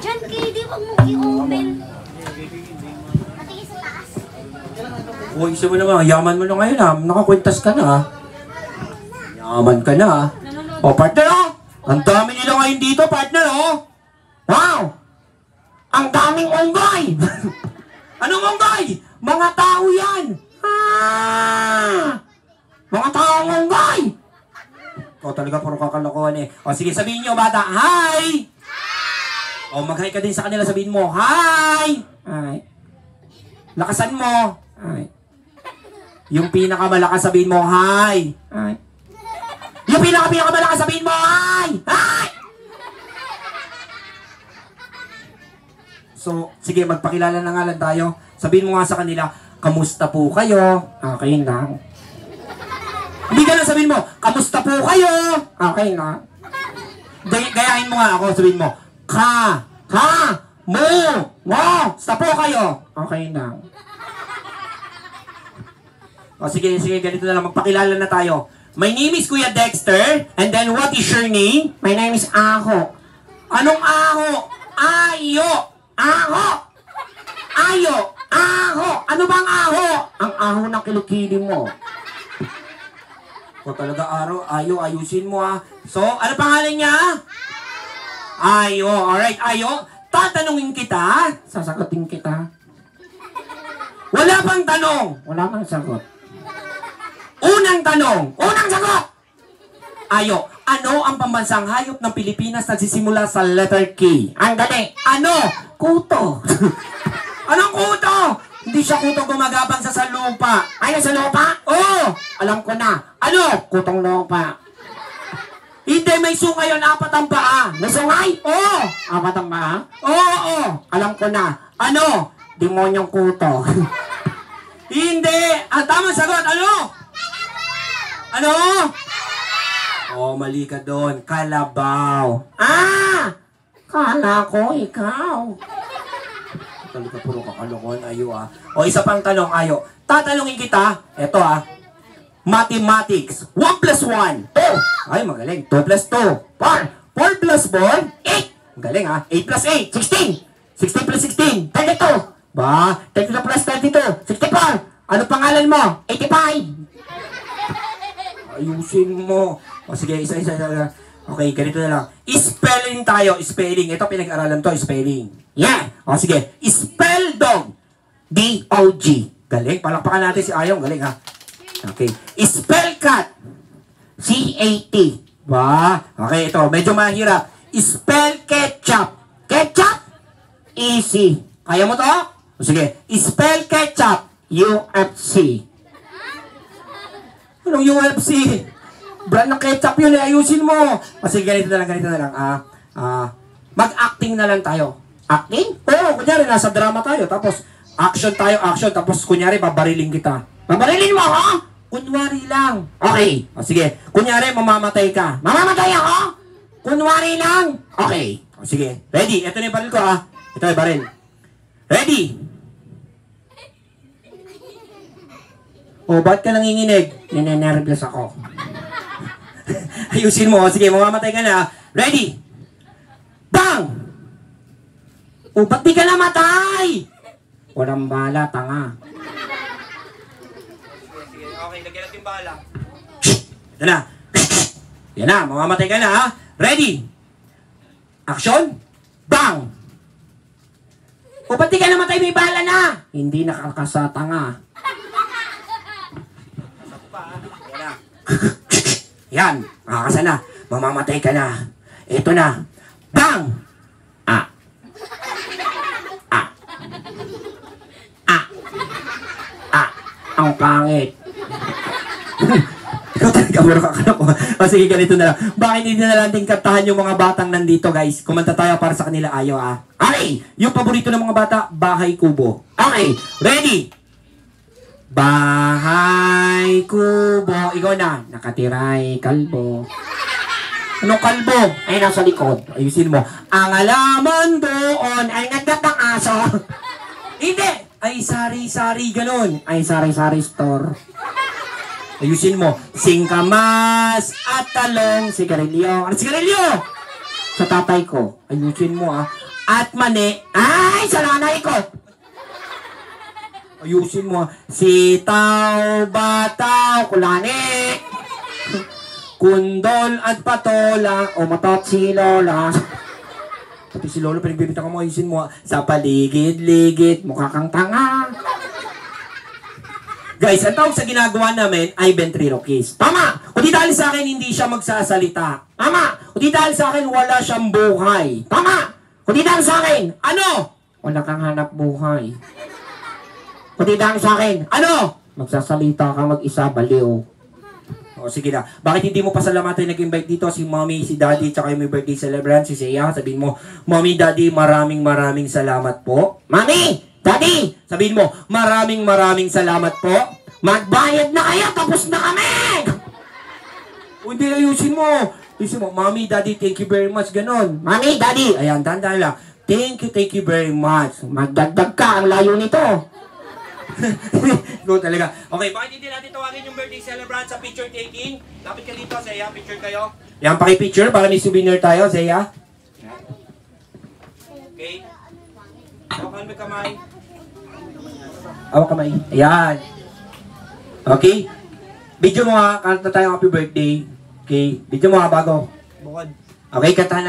Diyan, KD, wag mong i-open. Patingin sa taas. Uy, isa mo naman, yaman mo na ngayon ha. Nakakwintas ka na ha. Yaman ka na ha. O, partner ha. Ang dami nila ngayon dito, partner oh. Wow! Ang daming unggoy! Anong unggoy? Mga tao yan! Mga taong unggoy! O, talaga puro kakalokohan eh. O, sige, sabihin nyo, bata, hi! O, mag-hi ka din sa kanila, sabihin mo, hi! Hi. Lakasan mo. Hi. Yung pinakamalakas, sabihin mo, hi! Hi. Yung pinakamalakas, sabihin mo, hi! Hi! So, sige, magpakilala na nga lang tayo. Sabihin mo nga sa kanila, kamusta po kayo? Okay lang. Hindi ka lang sabihin mo, kamusta po kayo? Okay lang. Gayahin mo nga ako, sabihin mo, sta po kayo? Okay lang. O sige, ganito na lang, magpakilala na tayo. My name is Kuya Dexter, and then what is your name? My name is Aho. Anong Aho? Ayo! Aho! Ayo! Aho! Ano bang aho? Ang aho ng kilokili mo. O talaga ayo, ayusin mo ha. So, ano pangalan niya? Ayo, alright, Ayo. Tatanungin kita. Sasagutin kita. Wala pang tanong. Wala pang sagot. Unang tanong. Unang sagot. Ayo, ano ang pambansang hayop ng Pilipinas na nagsisimula sa letter K? Ang galing. Ano? Kuto. Anong kuto? Hindi siya kuto gumagapang sa lupa. Ay, sa lupa? Oo. Alam ko na. Ano? Kutong lupa. Hindi, may sungay yun. 4 ang paa. May sungay? Oo. 4 ang paa? Oo. Alam ko na. Ano? Demonyong kuto. Hindi. Ang tamang sagot. Ano? Ano? Oh, mali ka doon. Kalabaw. Kala ko ikaw. Talaga puro kakalokohan, Ayo ah. O, isa pang tanong, Ayo. Tatanungin kita. Eto ah. Mathematics. 1 plus 1. 2. Ay, magaling. 2 plus 2. 4. 4 plus 4. 8. Magaling ah. 8 plus 8. 16. 16 plus 16. 32. Ba? 32 plus 32. 64. Ano pangalan mo? 85. Ayusin mo. O sige, isa. Okay, ganito na lang. Spelling tayo. Spelling. Ito pinag-aralan to. Spelling. Yan. O sige. Spell dog. D-O-G. Galing. Palakpakan natin si Ayong. Galing ha. Okay. Spell cat. C-A-T. Ba? Okay, ito. Medyo mahirap. Spell ketchup. Ketchup? Easy. Kaya mo to? O sige. Spell ketchup. UFC. Anong UFC? Brand ng ketchup yun eh. Ayusin mo. Kasi ganito na lang. Mag-acting na lang tayo. Acting? Oo, kunyari nasa drama tayo. Tapos, action. Tapos, kunyari, babariling kita. Babarilin mo ako? Kunwari lang. Okay. O sige. Kunyari, mamamatay ka. Mamamatay ako? Kunwari lang. Okay. O sige. Ready? Ito na yung baril ko ah. Ito yung baril. Ready? O, ba't ka nanginginig? Ninenervyos ako. Ayusin mo. Sige, mamamatay ka na. Ready? Bang! O, ba't di ka namatay? Walang bala, tanga. Okay, lagyan natin bala. Yan na. Yan na, mamamatay ka na ha. Ready? Action? Bang! O, ba't di ka namatay? May bala na. Hindi nakakasa, tanga. Yan, makakasa na. Mamamatay ka na. Ito na. Bang! Ang pangit. Ikaw talaga puro kakaloko. O sige, ganito na lang. Bakit hindi na lang din kantahan yung mga batang nandito, guys? Kumanta tayo para sa kanila. Ayaw ah. Okay, yung paborito ng mga bata, Bahay Kubo. Okay, ready? Bahay Kubo. Ikaw na. Nakatiray kalbo. Anong kalbo? Ay, nasa likod. Ayusin mo. Ang alaman doon ay nagdatang aso. Hindi. Ay, sari-sari, ganun. Ay, sari-sari store. Ayusin mo. Singkamas at talong. Sigarilyo. Ano sigarilyo? sa tatay ko. Ayusin mo ah. At mani, ay, sa nanay ko. Ayusin mo ah. Sitaw, bataw, kulani. Kundol at patola, o matot si Lola. Pati si Lola, pinagbibintang ko mo, ayusin mo ah. Sa paligid-ligid, mukha kang tanga. Guys, ang tawag sa ginagawa namin ay ventriloquist. Tama! Kung di dahil sa akin, hindi siya magsasalita. Tama! Kung di dahil sa akin, wala siyang buhay. Tama! Kung di dahil sa akin, ano? Wala kang hanap buhay. Kung di dahil sa akin, ano? Magsasalita ka mag-isa, baliw. O, sige na. Bakit hindi mo pasalamatan nag-invite dito si mommy, si daddy, tsaka yung may birthday celebrant, si Seiya? Sabihin mo, mommy, daddy, maraming salamat po. Mommy! Daddy, sabihin mo, maraming salamat po. Magbayad na kayo, tapos na kami! Hindi, ayusin mo. Ayusin mo, Mommy, Daddy, thank you very much, ganon. Mommy, Daddy, ayan, tanda lang. Thank you very much. Magdagdag ka, ang layo nito. Go talaga. Okay, bakit hindi natin tawagin yung birthday celebrant sa picture taking? Lapit ka dito, Seiya, picture kayo. Yan, paki-picture para may souvenir tayo, Seiya. Okay. Hawakan mo kamay. Hawak kamay. Ayan. Okay. Video mo ha. Kanta tayo happy birthday. Okay. Video mo ha bago. Bukod. Okay, kantahan na.